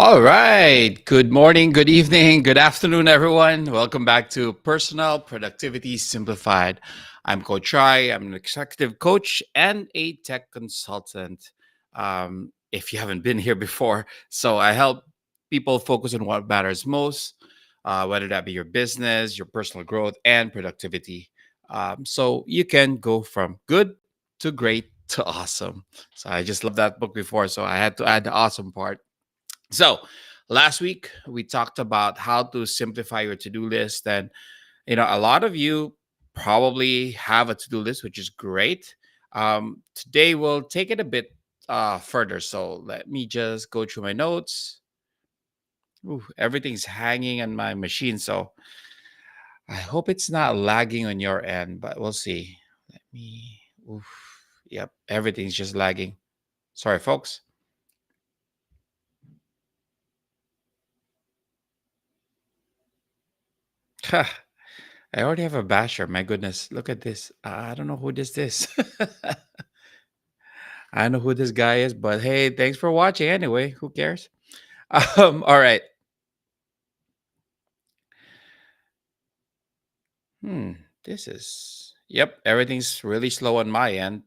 All right. Good morning, good evening, good afternoon, everyone. Welcome back to Personal Productivity Simplified. I'm Coach Rai. I'm an executive coach and a tech consultant. If you haven't been here before, so I help people focus on what matters most, whether that be your business, your personal growth, and productivity. So you can go from good to great to awesome. So I just love that book before, so I had to add the awesome part. So, last week we talked about how to simplify your to-do list, and a lot of you probably have a to-do list, which is great. Today we'll take it a bit further. So, let me just go through my notes. Ooh, everything's hanging on my machine, so I hope it's not lagging on your end, but we'll see. Let me. Oof, yep, everything's just lagging. Sorry, folks. I already have a basher. My goodness, look at this. I don't know who this is. I know who this guy is, but hey, thanks for watching anyway. Who cares? All right. Hmm. This is yep. Everything's really slow on my end.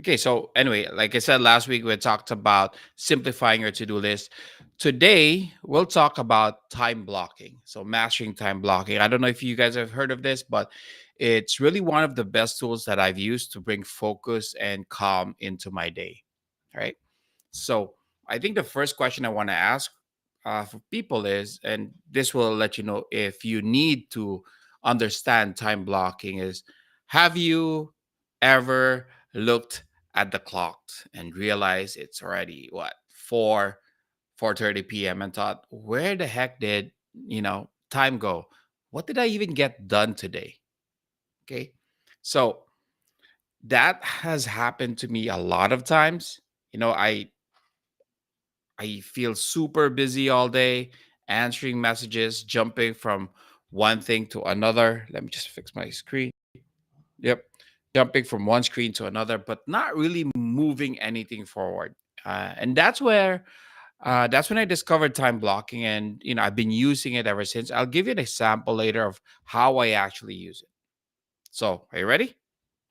Okay, so anyway, like I said last week, we talked about simplifying your to-do list. Today, we'll talk about time blocking. So mastering time blocking. I don't know if you guys have heard of this, but it's really one of the best tools that I've used to bring focus and calm into my day. All right. So I think the first question I want to ask for people is, and this will let you know if you need to understand time blocking, is have you ever looked at the clock and realized it's already what 4:30 p.m. and thought, where the heck did time go? What did I even get done today? Okay. So that has happened to me a lot of times. I feel super busy all day, answering messages, jumping from one thing to another. Let me just fix my screen. Yep. Jumping from one screen to another, but not really moving anything forward. And that's when I discovered time blocking, and I've been using it ever since. I'll give you an example later of how I actually use it. So, are you ready?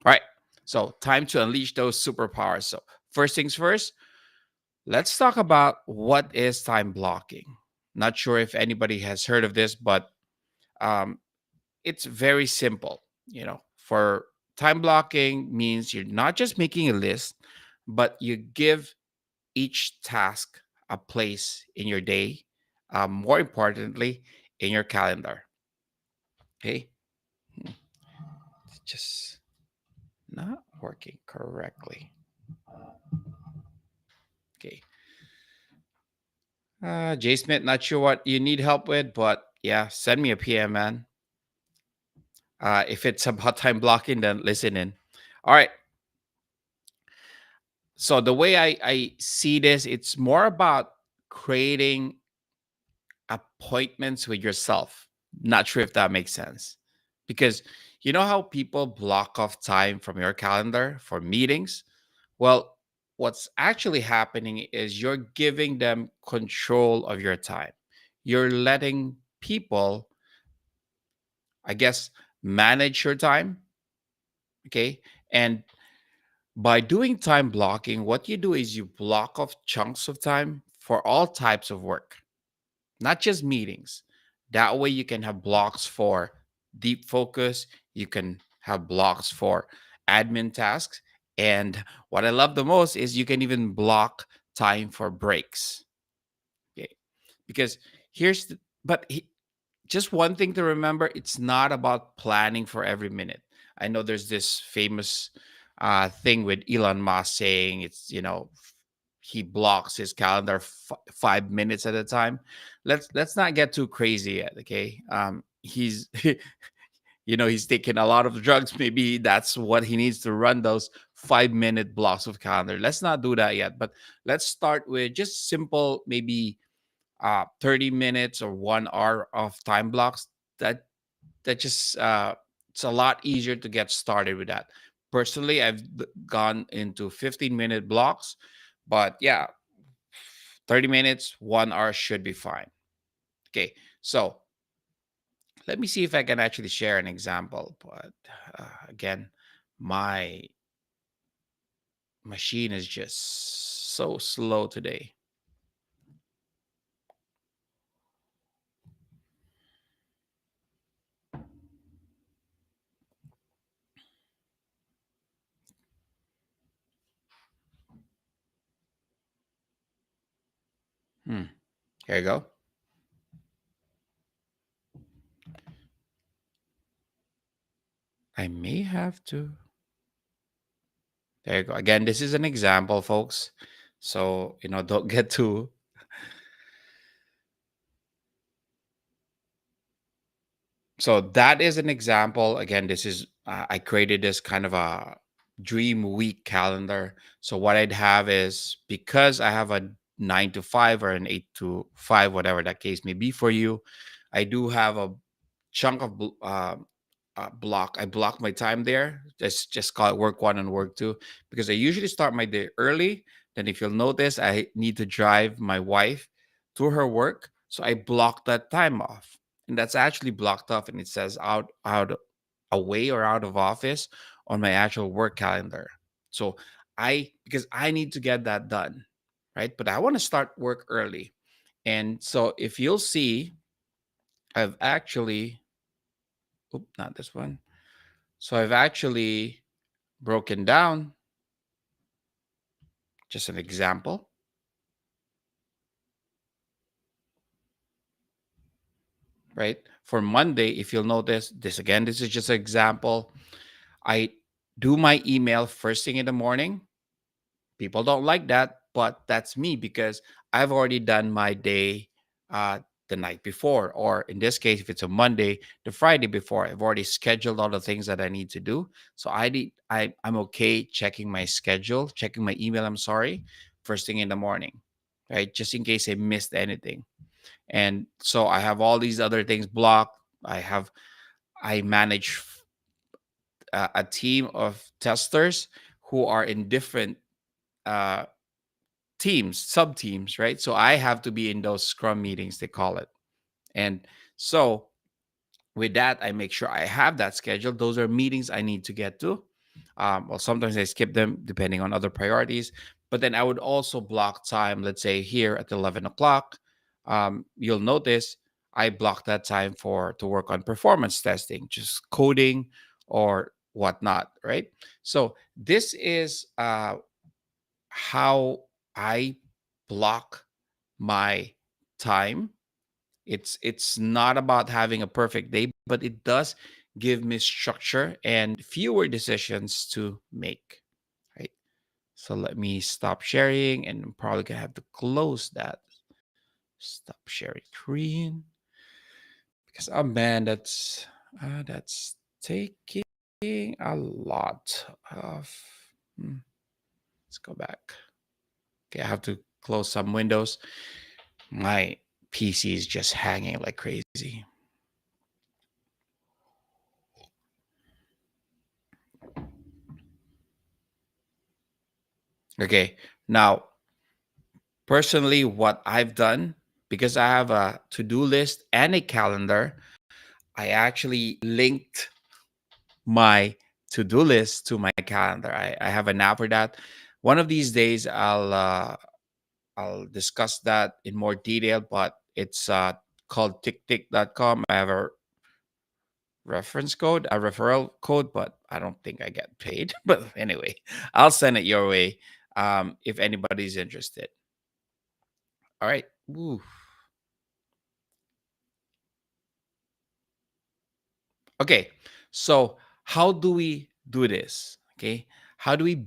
All right. So, time to unleash those superpowers. So, first things first, let's talk about what is time blocking. Not sure if anybody has heard of this, but um, it's very simple. For time blocking means you're not just making a list, but you give each task a place in your day. More importantly, in your calendar. Okay, it's just not working correctly. Okay, Jay Smith, not sure what you need help with, but yeah, send me a PM, man. If it's about time blocking, then listen in. All right. So the way I see this, it's more about creating appointments with yourself. Not sure if that makes sense. Because you know how people block off time from your calendar for meetings? Well, what's actually happening is you're giving them control of your time. You're letting people, I guess, manage your time. Okay. And by doing time blocking, what you do is you block off chunks of time for all types of work, not just meetings. That way, you can have blocks for deep focus, you can have blocks for admin tasks. And what I love the most is you can even block time for breaks. Okay. Because here's the, but just one thing to remember, it's not about planning for every minute. I know there's this famous thing with Elon Musk saying he blocks his calendar 5 minutes at a time. Let's not get too crazy yet. Okay. He's he's taking a lot of drugs. Maybe that's what he needs to run those 5 minute blocks of calendar. Let's not do that yet, but let's start with just simple, maybe 30 minutes or 1 hour of time blocks. That just it's a lot easier to get started with that. Personally, I've gone into 15-minute blocks, but yeah, 30 minutes, 1 hour should be fine. Okay, so let me see if I can actually share an example. But again, my machine is just so slow today. Here you go. I may have to. There you go. Again, this is an example, folks. So, don't get too. So, that is an example. Again, this is, I created this kind of a dream week calendar. So, what I'd have is because I have a 9 to 5 or an 8 to 5, whatever that case may be for you, I do have a chunk of block. I block my time there. Just call it work one and work two because I usually start my day early. Then, if you'll notice, I need to drive my wife to her work, so I block that time off, and that's actually blocked off, and it says out away or out of office on my actual work calendar. So I because I need to get that done, right? But I want to start work early, and so if you'll see, I've actually not this one. So I've actually broken down just an example, right? For Monday, if you'll notice this again, this is just an example. I do my email first thing in the morning. People don't like that, but that's me because I've already done my day the night before, or in this case, if it's a Monday, the Friday before. I've already scheduled all the things that I need to do, so I'm okay checking my schedule, checking my email. I'm sorry, first thing in the morning, right? Just in case I missed anything, and so I have all these other things blocked. I manage a team of testers who are in different uh, teams, sub teams, right? So I have to be in those scrum meetings, they call it. And so with that, I make sure I have that scheduled. Those are meetings I need to get to. Well, sometimes I skip them depending on other priorities. But then I would also block time, let's say here at 11 o'clock. You'll notice I block that time for to work on performance testing, just coding or whatnot, right? So this is how I block my time. It's not about having a perfect day, but it does give me structure and fewer decisions to make. Right. So let me stop sharing, and I'm probably gonna have to close that. Stop sharing screen because oh man, that's taking a lot of. Hmm, let's go back. Okay, I have to close some windows. My PC is just hanging like crazy. Okay, now personally, what I've done because I have a to do list and a calendar, I actually linked my to do list to my calendar. I have an app for that. One of these days, I'll discuss that in more detail, but it's called ticktick.com. I have a reference code, a referral code, but I don't think I get paid. But anyway, I'll send it your way if anybody's interested. All right. Ooh. Okay. So how do we do this? Okay. How do we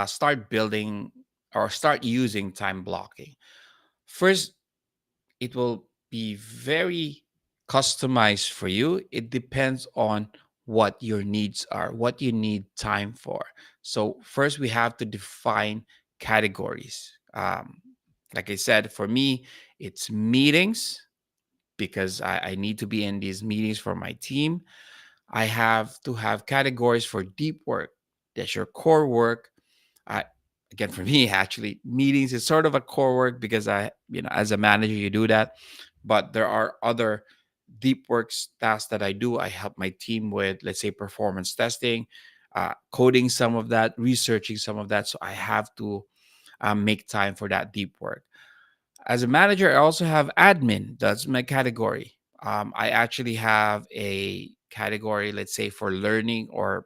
start building or start using time blocking? First, it will be very customized for you. It depends on what your needs are, what you need time for. So, first, we have to define categories. Like I said, for me, it's meetings because I need to be in these meetings for my team. I have to have categories for deep work. That's your core work. again, for me, actually, meetings is sort of a core work because as a manager, you do that. But there are other deep works tasks that I do. I help my team with, let's say, performance testing, coding some of that, researching some of that. So I have to make time for that deep work. As a manager, I also have admin. That's my category. I actually have a category, let's say, for learning or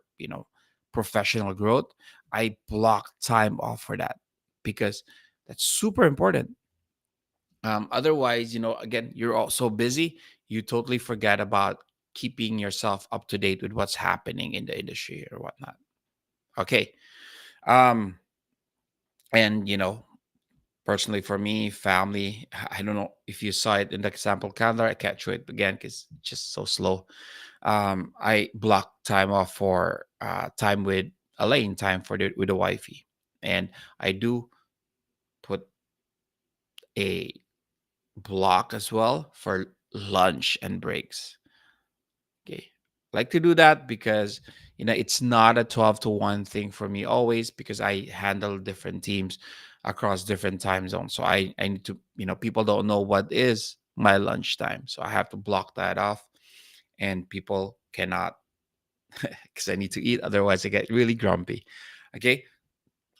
professional growth. I block time off for that because that's super important. Otherwise, again, you're all so busy, you totally forget about keeping yourself up to date with what's happening in the industry or whatnot. Okay. Um, and personally for me, family, I don't know if you saw it in the example calendar. I can't show it again because it's just so slow. I block time off for time with Elaine, time for with the wifey. And I do put a block as well for lunch and breaks. Okay. Like to do that because it's not a 12 to 1 thing for me always, because I handle different teams across different time zones. So I need to, people don't know what is my lunchtime. So I have to block that off, and people cannot because I need to eat. Otherwise I get really grumpy. Okay.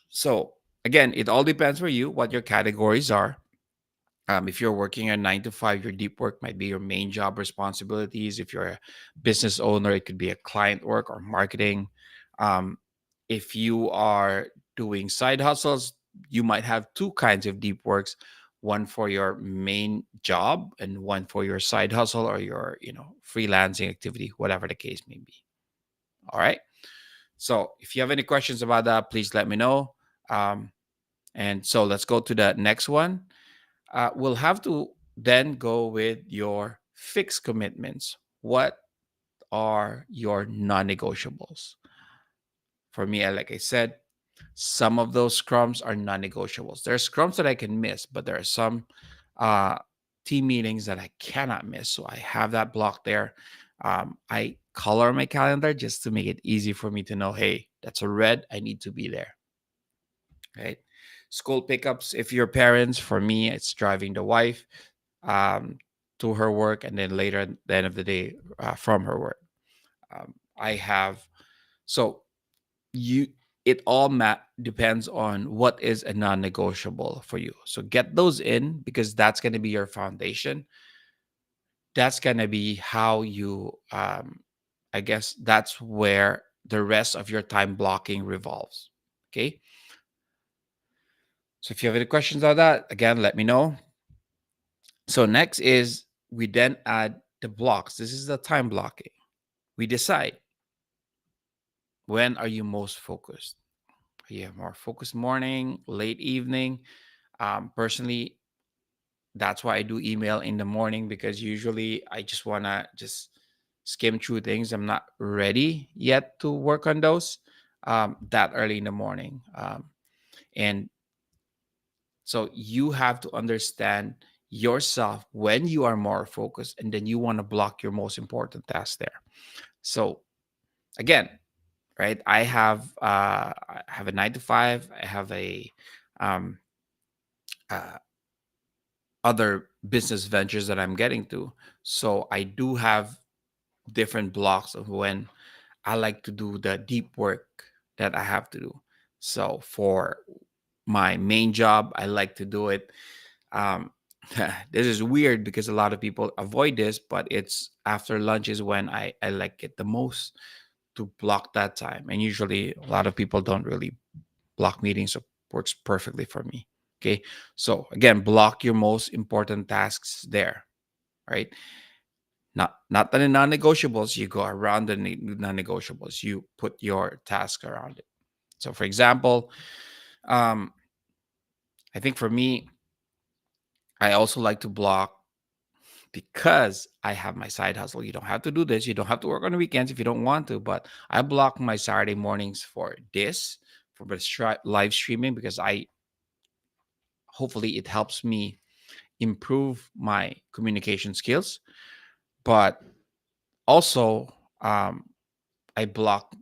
So again, it all depends for you what your categories are. If you're working a 9 to 5, your deep work might be your main job responsibilities. If you're a business owner, it could be a client work or marketing. Um, if you are doing side hustles, you might have two kinds of deep works: one for your main job and one for your side hustle or your freelancing activity, whatever the case may be. All right. So if you have any questions about that, please let me know. Um, and so let's go to the next one. We'll have to then go with your fixed commitments. What are your non negotiables? For me, like I said, some of those scrums are non negotiables. There are scrums that I can miss, but there are some uh, team meetings that I cannot miss. So I have that block there. I color my calendar just to make it easy for me to know, hey, that's a red. I need to be there. Right. School pickups, if you're parents, for me, it's driving the wife um, to her work, and then later at the end of the day from her work. I have so you it all depends on what is a non-negotiable for you. So get those in, because that's going to be your foundation. That's going to be how you I guess that's where the rest of your time blocking revolves. Okay. So if you have any questions on that, again, let me know. So next is we then add the blocks. This is the time blocking. We decide, when are you most focused? Are you more focused morning, late evening? Personally, that's why I do email in the morning, because usually I just want to just skim through things. I'm not ready yet to work on those that early in the morning. And so you have to understand yourself when you are more focused, and then you want to block your most important task there. So again, right? I have a 9 to 5. I have a um, uh, other business ventures that I'm getting to. So I do have different blocks of when I like to do the deep work that I have to do. So for my main job, I like to do it. Um, this is weird because a lot of people avoid this, but it's after lunch is when I like it the most to block that time. And usually a lot of people don't really block meetings, so works perfectly for me. Okay. So again, block your most important tasks there, right? Not the non-negotiables. You go around the non-negotiables. You put your task around it. So for example, um, I think for me, I also like to block, because I have my side hustle. You don't have to do this. You don't have to work on the weekends if you don't want to. But I block my Saturday mornings for this, for the live streaming, because I hopefully it helps me improve my communication skills. But also, I block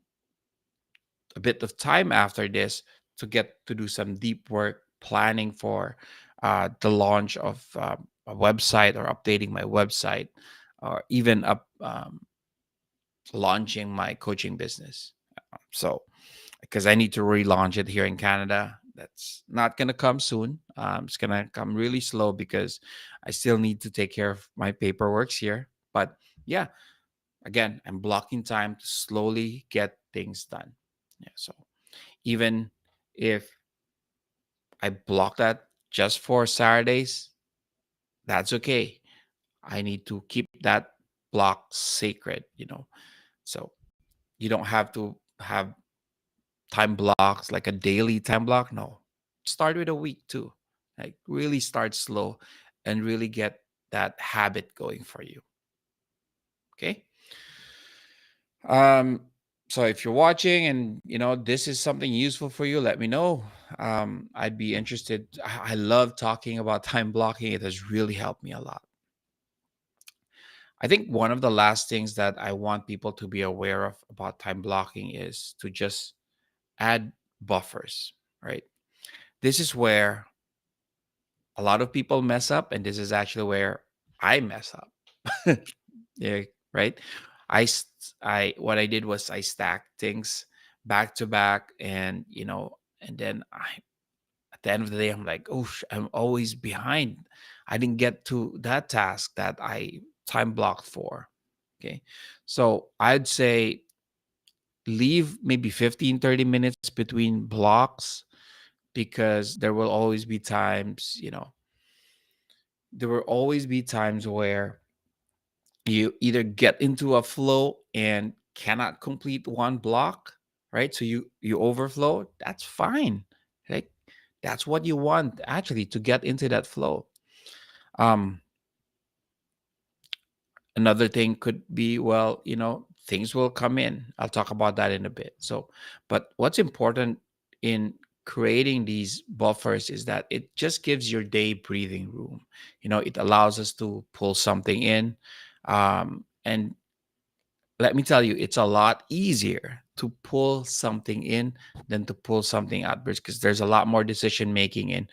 a bit of time after this to get to do some deep work planning for the launch of a website, or updating my website, or even up launching my coaching business. So, because I need to relaunch it here in Canada, that's not going to come soon. It's going to come really slow because I still need to take care of my paperwork here. But yeah, again, I'm blocking time to slowly get things done. Yeah. So even if I block that just for Saturdays, that's okay. I need to keep that block sacred. So you don't have to have time blocks like a daily time block. No, start with a week too. Like really start slow and really get that habit going for you. Okay. Um, so if you're watching and this is something useful for you, let me know. I'd be interested. I love talking about time blocking. It has really helped me a lot. I think one of the last things that I want people to be aware of about time blocking is to just add buffers, right? This is where a lot of people mess up, and this is actually where I mess up. Yeah, right. I what I did was I stacked things back to back, and then at the end of the day, I'm like, oh, I'm always behind. I didn't get to that task that I time blocked for. Okay, so I'd say leave maybe 15-30 minutes between blocks, because there will always be times where you either get into a flow and cannot complete one block, right? So you overflow. That's fine. Like that's what you want, actually, to get into that flow. um Another thing could be, well, things will come in. I'll talk about that in a bit. So, but what's important in creating these buffers is that it just gives your day breathing room. It allows us to pull something in. And let me tell you, it's a lot easier to pull something in than to pull something out, because there's a lot more decision making in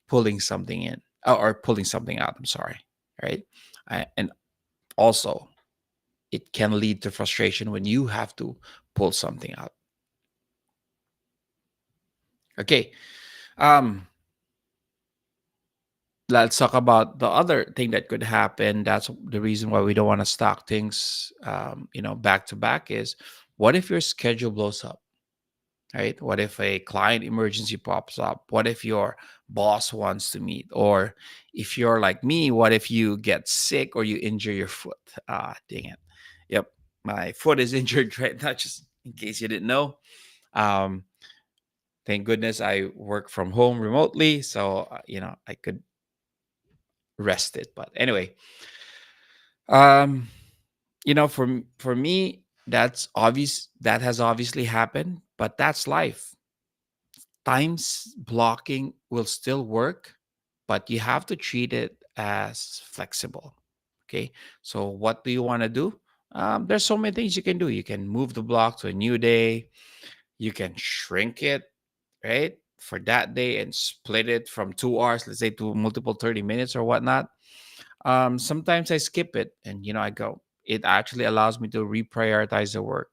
pulling something in, or pulling something out. I'm sorry. Right. And also, it can lead to frustration when you have to pull something out. Okay. Um, let's talk about the other thing that could happen. That's the reason why we don't want to stock things, back to back, is what if your schedule blows up, right? What if a client emergency pops up? What if your boss wants to meet? Or if you're like me, what if you get sick or you injure your foot? Ah, dang it. Yep. My foot is injured right now, just in case you didn't know. Um, Thank goodness I work from home remotely, so I could rest it. But anyway, um, for me, that's obvious. That has obviously happened, but that's life. Times blocking will still work, but you have to treat it as flexible. Okay, so what do you want to do? There's so many things you can do. You can move the block to a new day. You can shrink it, right, for that day, and split it from 2 hours, let's say, to multiple 30 minutes or whatnot. Sometimes I skip it, and I go, it actually allows me to reprioritize the work,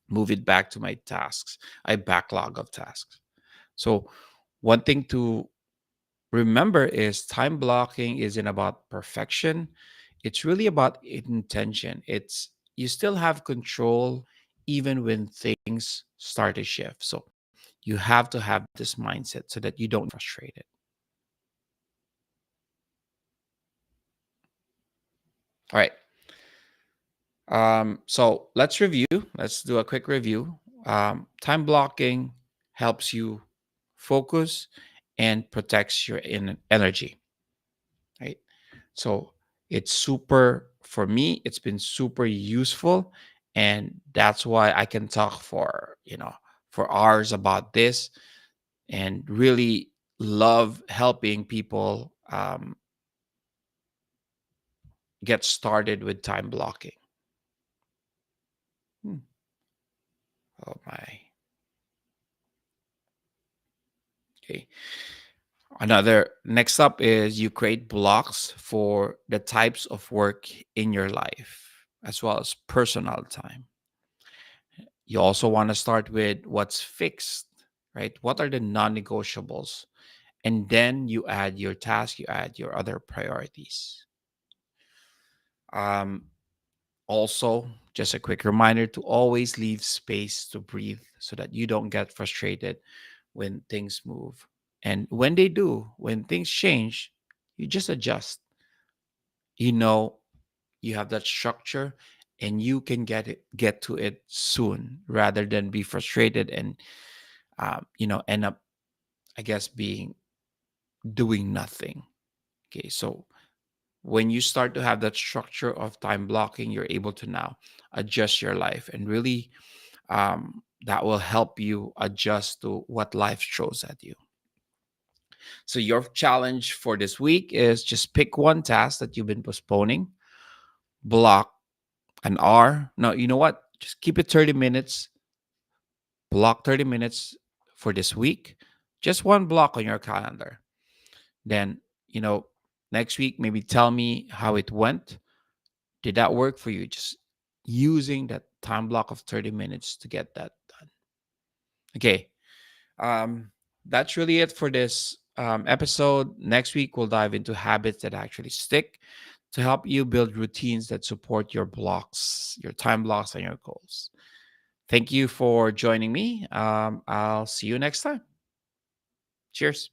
move it back to my tasks. I backlog of tasks. So one thing to remember is time blocking isn't about perfection. It's really about intention. It's You still have control even when things start to shift. So you have to have this mindset so that you don't get frustrated. All right. So let's review. Let's do a quick review. Time blocking helps you focus and protects your energy, right? So it's super, for me, it's been super useful. And that's why I can talk for hours about this, and really love helping people get started with time blocking. Hmm. Oh my. Another next up is you create blocks for the types of work in your life as well as personal time. You also want to start with what's fixed, right? What are the non negotiables? And then you add your task, you add your other priorities. Um, Also, just a quick reminder to always leave space to breathe so that you don't get frustrated when things move. And when they do, when things change, you just adjust. You know, you have that structure and you can get to it soon rather than be frustrated and end up, I guess, being doing nothing. Okay, so when you start to have that structure of time blocking, you're able to now adjust your life and really that will help you adjust to what life throws at you. So your challenge for this week is just pick one task that you've been postponing, block an hour. No, you know what? Just keep it 30 minutes, block 30 minutes for this week. Just one block on your calendar. Then, you know, next week, maybe tell me how it went. Did that work for you? Just using that time block of 30 minutes to get that done. Okay. Um, that's really it for this episode. Next week, we'll dive into habits that actually stick to help you build routines that support your blocks, your time blocks, and your goals. Thank you for joining me. I'll see you next time. Cheers.